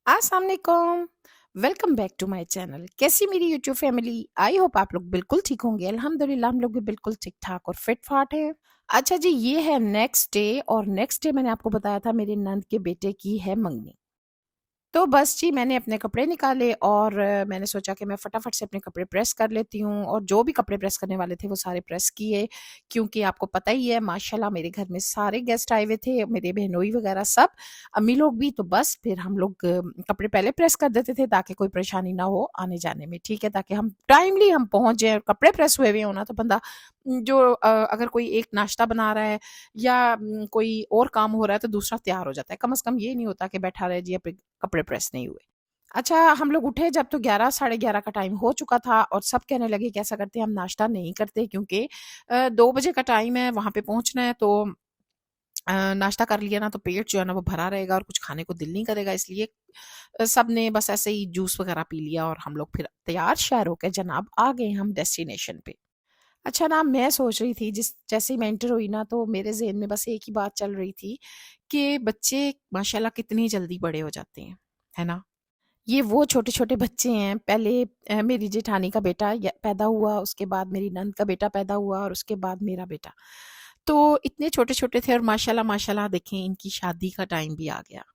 अस्सलाम वालेकुम। Welcome back to my channel. कैसी मेरी यूट्यूब फैमिली? आई होप आप लोग बिल्कुल ठीक होंगे। अल्हम्दुलिल्लाह हम लोग भी बिल्कुल ठीक-ठाक और फिट-फाट हैं। अच्छा जी, ये है नेक्स्ट डे और नेक्स्ट डे मैंने आपको बताया था मेरी नंद के बेटे की है मंगनी। तो बस जी मैंने अपने कपड़े निकाले और मैंने सोचा कि मैं फटाफट से अपने कपड़े प्रेस कर लेती हूँ और जो भी कपड़े प्रेस करने वाले थे वो सारे प्रेस किए क्योंकि आपको पता ही है माशाल्लाह मेरे घर में सारे गेस्ट आए हुए थे, मेरे बहनोई वगैरह सब, अम्मी लोग भी। तो बस फिर हम लोग कपड़े पहले प्रेस कर देते थे ताकि कोई परेशानी ना हो आने जाने में, ठीक है? ताकि हम टाइमली हम पहुँच जाएँ। कपड़े प्रेस हुए हो ना तो बंदा जो अगर कोई एक नाश्ता बना रहा है या कोई और काम हो रहा है तो दूसरा तैयार हो जाता है। कम से कम ये नहीं होता कि बैठा रहे जी अब कपड़े प्रेस नहीं हुए। अच्छा, हम लोग उठे जब तो 11 साढ़े 11 का टाइम हो चुका था और सब कहने लगे कि ऐसा करते हैं हम नाश्ता नहीं करते क्योंकि 2 बजे का टाइम है, वहाँ पे पहुँचना है तो नाश्ता कर लिया ना तो पेट जो है ना वो भरा रहेगा और कुछ खाने को दिल नहीं करेगा, इसलिए सबने बस ऐसे ही जूस वगैरह पी लिया और हम लोग फिर तैयार श्यार होके जनाब आ गए हम डेस्टिनेशन पे। अच्छा ना, मैं सोच रही थी जिस जैसे ही मैं एंटर हुई ना तो मेरे ज़हन में बस एक ही बात चल रही थी कि बच्चे माशाल्लाह कितनी जल्दी बड़े हो जाते हैं, है ना? ये वो छोटे-छोटे बच्चे हैं, पहले मेरी जेठानी का बेटा पैदा हुआ, उसके बाद मेरी नंद का बेटा पैदा हुआ और उसके बाद मेरा बेटा। तो इतने छोटे-छोटे थे और माशाल्लाह माशाल्लाह देखें इनकी शादी का टाइम भी आ गया।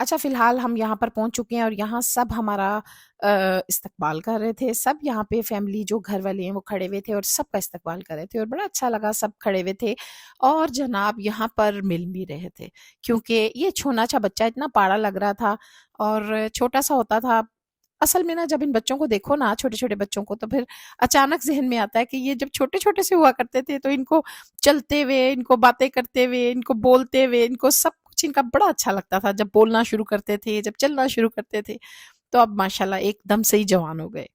अच्छा, फ़िलहाल हम यहाँ पर पहुँच चुके हैं और यहाँ सब हमारा इस्तकबाल कर रहे थे। सब यहाँ पे फ़ैमिली जो घर वाले हैं वो खड़े हुए थे और सबका इस्तकबाल कर रहे थे और बड़ा अच्छा लगा, सब खड़े हुए थे और जनाब यहाँ पर मिल भी रहे थे क्योंकि ये छोना-सा बच्चा इतना पाड़ा लग रहा था और छोटा-सा होता था। असल में ना जब इन बच्चों को देखो ना, छोटे-छोटे बच्चों को, तो फिर अचानक ज़हन में आता है कि ये जब छोटे-छोटे से हुआ करते थे तो इनको चलते हुए, इनको बातें करते हुए, इनको बोलते हुए, इनको सब कुछ इनका बड़ा अच्छा लगता था। जब बोलना शुरू करते थे, जब चलना शुरू करते थे, तो अब माशाल्लाह एकदम से ही जवान हो गए।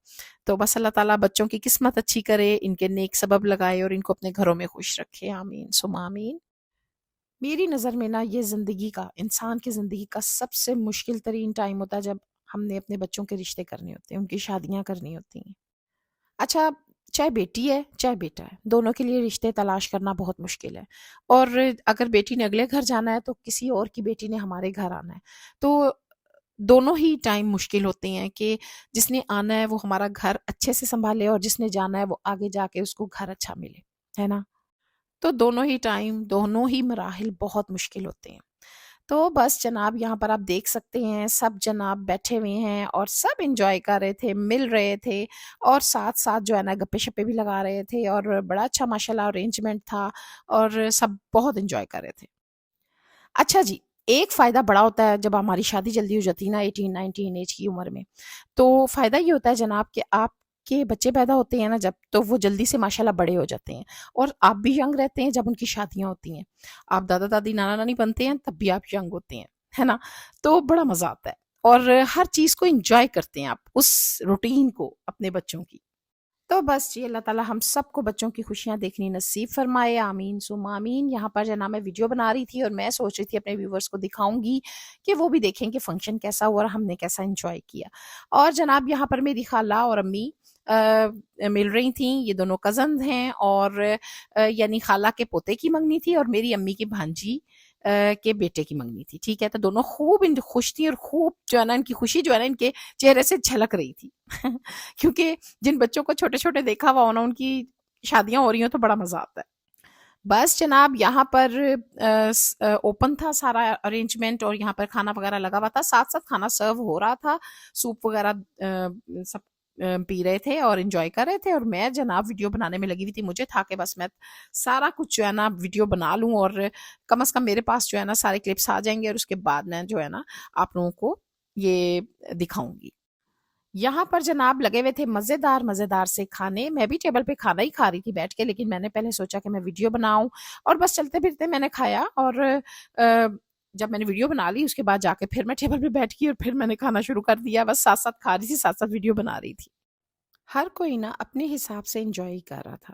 तो बस अल्लाह ताला बच्चों की किस्मत अच्छी करे, इनके नेक सबब लगाए और इनको अपने घरों में खुश रखे। आमीन सुम्मा आमीन। मेरी नज़र में ना ये ज़िंदगी का, इंसान की ज़िंदगी का सबसे मुश्किल तरीन टाइम होता है जब हमने अपने बच्चों के रिश्ते करने होते हैं, उनकी शादियाँ करनी होती हैं। अच्छा, चाहे बेटी है, चाहे बेटा है, दोनों के लिए रिश्ते तलाश करना बहुत मुश्किल है और अगर बेटी ने अगले घर जाना है, तो किसी और की बेटी ने हमारे घर आना है। तो दोनों ही टाइम मुश्किल होते हैं कि जिसने आना है, वो हमारा घर अच्छे से सँभाले और जिसने जाना है, वो आगे जाके उसको घर अच्छा मिले, है ना? तो दोनों ही टाइम, दोनों ही मराहिल बहुत मुश्किल होते हैं। तो बस जनाब यहाँ पर आप देख सकते हैं सब जनाब बैठे हुए हैं और सब एन्जॉय कर रहे थे, मिल रहे थे और साथ-साथ जो है ना गप्पे-शप्पे भी लगा रहे थे और बड़ा अच्छा माशाल्लाह अरेंजमेंट था और सब बहुत एन्जॉय कर रहे थे। अच्छा जी, एक फ़ायदा बड़ा होता है जब हमारी शादी जल्दी हो जाती है ना 18-19 ऐज की उम्र में, तो फ़ायदा ये होता है जनाब कि आपके बच्चे पैदा होते हैं ना जब, तो वो जल्दी से माशाल्लाह बड़े हो जाते हैं और आप भी यंग रहते हैं जब उनकी शादियाँ होती हैं। आप दादा-दादी, नाना-नानी बनते हैं तब भी आप यंग होते हैं, है ना? तो बड़ा मज़ा आता है और हर चीज़ को एन्जॉय करते हैं आप, उस रूटीन को अपने बच्चों की। तो बस जी अल्लाह ताला हम सबको बच्चों की खुशियाँ देखनी नसीब फरमाए, आमीन सुम्मा आमीन। यहाँ पर जो है ना मैं वीडियो बना रही थी और मैं सोच रही थी अपने व्यूवर्स को दिखाऊँगी कि वो भी देखें कि फंक्शन कैसा हुआ और हमने कैसा एन्जॉय किया। और जनाब यहाँ पर मेरी खाला और अम्मी मिल रही थीं, ये दोनों कज़न्स हैं और यानी खाला के पोते की मंगनी थी और मेरी अम्मी की भांजी के बेटे की मंगनी थी, ठीक है? तो दोनों खूब खुश थी और खूब जो है ना इनकी खुशी जो है ना इनके चेहरे से झलक रही थी। क्योंकि जिन बच्चों को छोटे-छोटे देखा हुआ हो ना, उनकी शादियाँ हो रही हों तो बड़ा मज़ा आता है। बस जनाब यहाँ पर ओपन था सारा अरेंजमेंट और यहाँ पर खाना वगैरह लगा हुआ था, साथ-साथ खाना सर्व हो रहा था, सूप वगैरह सब पी रहे थे और एन्जॉय कर रहे थे और मैं जनाब वीडियो बनाने में लगी हुई थी। मुझे था कि बस मैं सारा कुछ जो है ना वीडियो बना लूँ और कम से कम मेरे पास जो है ना सारे क्लिप्स आ जाएँगे और उसके बाद मैं जो है ना आप लोगों को ये दिखाऊँगी। यहाँ पर जनाब लगे हुए थे मज़ेदार-मज़ेदार से खाने। मैं भी टेबल पे खाना ही खा रही थी बैठ के, लेकिन मैंने पहले सोचा कि मैं वीडियो बनाऊँ और बस चलते-फिरते मैंने खाया और जब मैंने वीडियो बना ली उसके बाद जाके फिर मैं टेबल पे बैठ गई और फिर मैंने खाना शुरू कर दिया। बस साथ-साथ खा रही थी, साथ-साथ वीडियो बना रही थी। हर कोई ना अपने हिसाब से एन्जॉय ही कर रहा था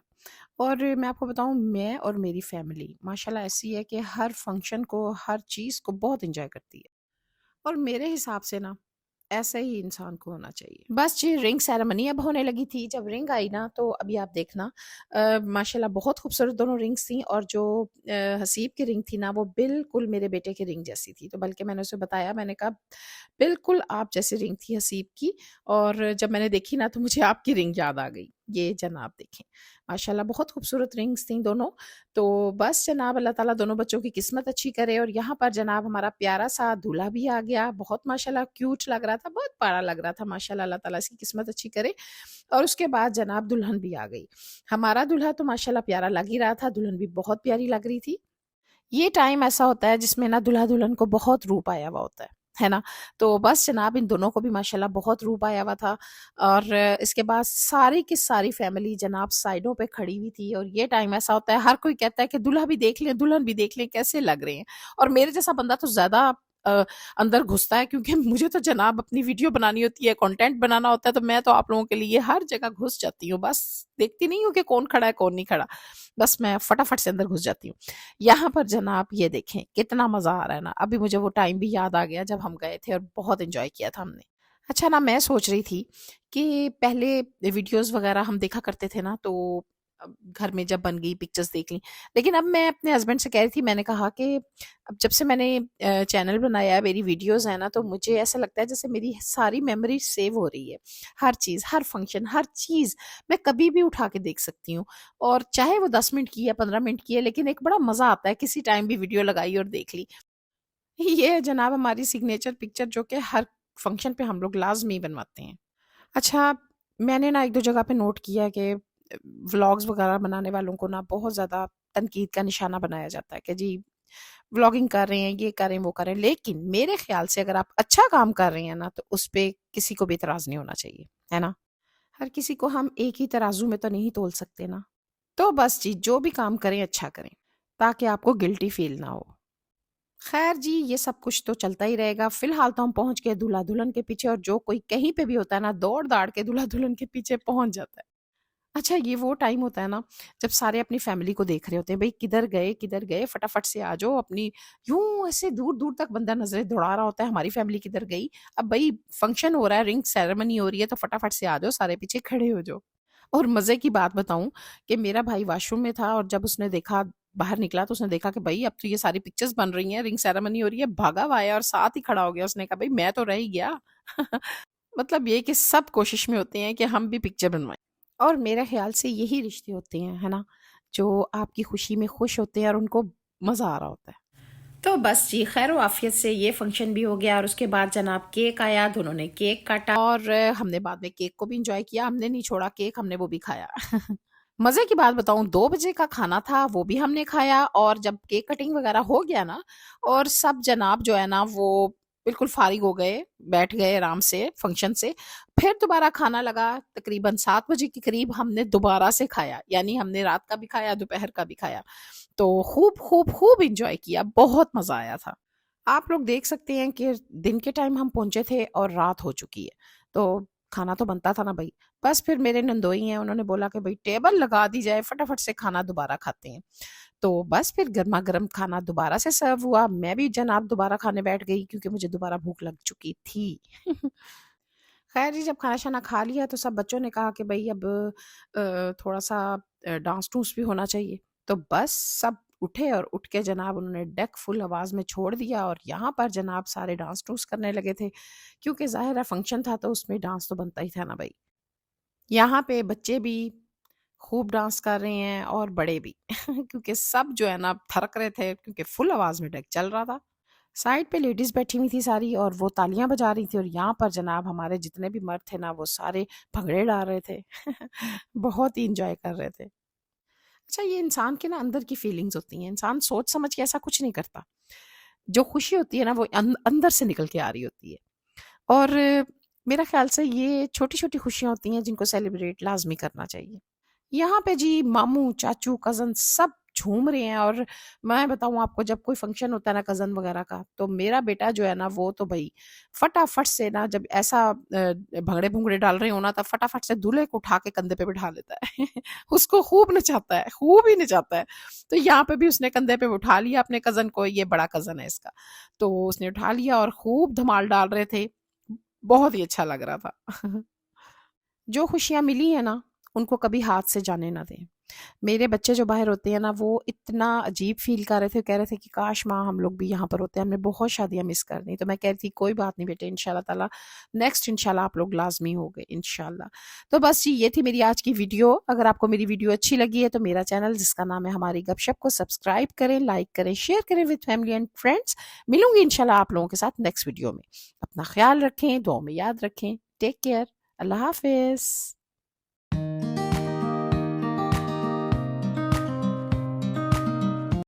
और मैं आपको बताऊँ, मैं और मेरी फैमिली माशाल्लाह ऐसी है कि हर फंक्शन को, हर चीज़ को बहुत एन्जॉय करती है और मेरे हिसाब से ना ऐसा ही इंसान को होना चाहिए। बस जी रिंग सेरेमनी अब होने लगी थी, जब रिंग आई ना तो अभी आप देखना माशाल्लाह बहुत खूबसूरत दोनों रिंग्स थी, और जो हसीब की रिंग थी ना वो बिल्कुल मेरे बेटे की रिंग जैसी थी। तो बल्कि मैंने उसे बताया, मैंने कहा बिल्कुल आप जैसी रिंग थी हसीब की, और जब मैंने देखी ना तो मुझे आपकी रिंग याद आ गई। ये जनाब देखें, माशाल्लाह बहुत खूबसूरत रिंग्स थी दोनों। तो बस जनाब अल्लाह ताला दोनों बच्चों की किस्मत अच्छी करे, और यहाँ पर जनाब हमारा प्यारा सा दूल्हा भी आ गया, बहुत माशाल्लाह क्यूट लग रहा था, बहुत प्यारा लग रहा था माशाल्लाह, अल्लाह ताला इसकी किस्मत अच्छी करे। और उसके बाद जनाब दुल्हन भी आ गई। हमारा दूल्हा तो माशाल्लाह प्यारा लग ही रहा था, दुल्हन भी बहुत प्यारी लग रही थी। ये टाइम ऐसा होता है जिसमें ना दूल्हा-दुल्हन को बहुत रूप आया हुआ होता है ना? तो बस जनाब इन दोनों को भी माशाल्लाह बहुत रूप आया हुआ था, और इसके बाद सारी की सारी फैमिली जनाब साइडों पे खड़ी हुई थी, और ये टाइम ऐसा होता है हर कोई कहता है कि दूल्हा भी देख लें, दुल्हन भी देख लें कैसे लग रहे हैं। और मेरे जैसा बंदा तो ज़्यादा अ, अंदर घुसता है, क्योंकि मुझे तो जनाब अपनी वीडियो बनानी होती है, कंटेंट बनाना होता है, तो मैं तो आप लोगों के लिए हर जगह घुस जाती हूँ। बस देखती नहीं हूँ कि कौन खड़ा है, कौन नहीं खड़ा। बस मैं फटाफट से अंदर घुस जाती हूँ। यहाँ पर जनाब ये देखें कितना मज़ा आ रहा है ना, अभी मुझे वो टाइम भी याद आ गया जब हम गए थे और बहुत एंजॉय किया था हमने। अच्छा ना मैं सोच रही थी कि पहले वीडियोस वगैरह हम देखा करते थे ना, तो घर में जब बन गई पिक्चर्स देख ली, लेकिन अब मैं अपने हस्बैंड से कह रही थी, मैंने कहा कि अब जब से मैंने चैनल बनाया है, मेरी वीडियोस है ना, तो मुझे ऐसा लगता है जैसे मेरी सारी मेमोरी सेव हो रही है। हर चीज़, हर फंक्शन, हर चीज़ मैं कभी भी उठा के देख सकती हूँ, और चाहे वो 10 मिनट की है, 15 मिनट की है, लेकिन एक बड़ा मज़ा आता है किसी टाइम भी वीडियो लगाई और देख ली। ये है जनाब हमारी सिग्नेचर पिक्चर, जो कि हर फंक्शन पे हम लोग लाज़मी बनवाते हैं। अच्छा, मैंने ना 1-2 जगह पे नोट किया है कि व्लॉग्स वगैरह बनाने वालों को ना बहुत ज़्यादा तनकीद का निशाना बनाया जाता है कि जी व्लॉगिंग कर रहे हैं, ये कर रहे हैं, वो कर रहे हैं। लेकिन मेरे ख़्याल से अगर आप अच्छा काम कर रहे हैं ना, तो उस पे किसी को भी एतराज़ नहीं होना चाहिए, है ना? हर किसी को हम एक ही तराजू में तो नहीं तोल सकते ना। तो बस जी जो भी काम करें अच्छा करें, ताकि आपको गिल्टी फ़ील ना हो। खैर जी, ये सब कुछ तो चलता ही रहेगा। फ़िलहाल तो हम पहुँच गए दूल्हा-दुल्हन के पीछे, और जो कोई कहीं पे भी होता है ना, दौड़-दाड़ के दूल्हा-दुल्हन के पीछे पहुँच जाता है। अच्छा, ये वो टाइम होता है ना, जब सारे अपनी फ़ैमिली को देख रहे होते हैं, भई किधर गए, फटाफट से आ जाओ अपनी। यूँ ऐसे दूर-दूर तक बंदा नज़रें दौड़ा रहा होता है, हमारी फ़ैमिली किधर गई? अब भई फंक्शन हो रहा है, रिंग सेरेमनी हो रही है, तो फटाफट से आ जाओ, सारे पीछे खड़े हो जाओ। और मज़े की बात बताऊँ कि मेरा भाई वॉशरूम में था, और जब उसने देखा, बाहर निकला, तो उसने देखा कि भई अब तो ये सारी पिक्चर्स बन रही हैं, रिंग सेरेमनी हो रही है, भागा हुआ आया और साथ ही खड़ा हो गया। उसने कहा भई मैं तो रह ही गया। मतलब ये कि सब कोशिश में होते हैं कि हम भी पिक्चर बनवाएँ, और मेरे ख़्याल से यही रिश्ते होते हैं, है ना? जो आपकी खुशी में खुश होते हैं और उनको मज़ा आ रहा होता है। तो बस जी खैर-ओ-आफ़ियत से ये फ़ंक्शन भी हो गया, और उसके बाद जनाब केक आया, दोनों ने केक काटा, और हमने बाद में केक को भी एन्जॉय किया, हमने नहीं छोड़ा केक, हमने वो भी खाया। मज़े की बात बताऊँ, 2 बजे का खाना था, वो भी हमने खाया, और जब केक कटिंग वग़ैरह हो गया ना, और सब जनाब जो है ना वो बिल्कुल फ़ारिग हो गए, बैठ गए आराम से फ़ंक्शन से, फिर दोबारा खाना लगा, तकरीबन 7 बजे के करीब हमने दोबारा से खाया, यानी हमने रात का भी खाया, दोपहर का भी खाया। तो खूब एन्जॉय किया, बहुत मज़ा आया था। आप लोग देख सकते हैं कि दिन के टाइम हम पहुँचे थे और रात हो चुकी है, तो खाना तो बनता था ना भई। बस फिर मेरे नंदोई हैं, उन्होंने बोला कि भई टेबल लगा दी जाए, फटाफट से खाना दोबारा खाते हैं। तो बस फिर गरमा-गरम खाना दोबारा से सर्व हुआ, मैं भी जनाब दोबारा खाने बैठ गई, क्योंकि मुझे दोबारा भूख लग चुकी थी। खैर जी, जब खाना-शाना खा लिया तो सब बच्चों ने कहा कि भई अब थोड़ा-सा डांस-डूंस भी होना चाहिए। तो बस सब उठे, और उठ के जनाब उन्होंने डेक फुल आवाज़ में छोड़ दिया, और यहाँ पर जनाब सारे डांस-डूंस करने लगे थे, क्योंकि ज़ाहिर है फंक्शन था तो उसमें डांस तो बनता ही था ना भई। यहाँ पे बच्चे भी खूब डांस कर रहे हैं, और बड़े भी क्योंकि सब जो है ना थिरक रहे थे, क्योंकि फुल आवाज़ में डेक चल रहा था। साइड पे लेडीज़ बैठी हुई थी सारी, और वो तालियाँ बजा रही थी, और यहाँ पर जनाब हमारे जितने भी मर्द थे ना वो सारे भंगड़े डाल रहे थे। बहुत ही एन्जॉय कर रहे थे। अच्छा, ये इंसान के ना अंदर की फीलिंग्स होती हैं, इंसान सोच समझ के ऐसा कुछ नहीं करता। जो खुशी होती है ना वो अंदर से निकल के आ रही होती है, और मेरा ख़्याल से ये छोटी-छोटी खुशियाँ होती हैं जिनको सेलिब्रेट लाज़मी करना चाहिए। यहाँ पे जी मामू, चाचू, कज़न सब झूम रहे हैं, और मैं बताऊँ आपको, जब कोई फ़ंक्शन होता है ना कज़न वग़ैरह का, तो मेरा बेटा जो है ना वो तो भई फटाफट से ना, जब ऐसा भंगड़े-भूंगड़े डाल रहे हो ना, तब फटाफट से दूल्हे को उठा के कंधे पे बिठा लेता है। उसको खूब नचाता है, खूब ही नचाता है। तो यहाँ पे भी उसने कंधे पे उठा लिया अपने कज़न को, ये बड़ा कज़न है इसका। तो उसने उठा लिया और खूब धमाल डाल रहे थे। बहुत ही अच्छा लग रहा था। जो खुशियाँ मिली हैं ना, उनको कभी हाथ से जाने ना दें। मेरे बच्चे जो बाहर होते हैं ना, वो इतना अजीब फ़ील कर रहे थे, कह रहे थे कि काश माँ हम लोग भी यहाँ पर होते, हमने बहुत शादियाँ मिस कर दी। तो मैं कह रही थी कोई बात नहीं बेटे, इंशाल्लाह ताला नेक्स्ट इंशाल्लाह आप लोग लाज़मी होगे इंशाल्लाह। तो बस जी ये थी मेरी आज की वीडियो। अगर आपको मेरी वीडियो अच्छी लगी है तो मेरा चैनल जिसका नाम है हमारी गपशप को सब्सक्राइब करें, लाइक करें, शेयर करें विद फैमिली एंड फ्रेंड्स। मिलूँगी इंशाल्लाह आप लोगों के साथ नेक्स्ट वीडियो में। अपना ख़्याल रखें, दुआओं में याद रखें। Take care. अल्लाह हाफ़िज़।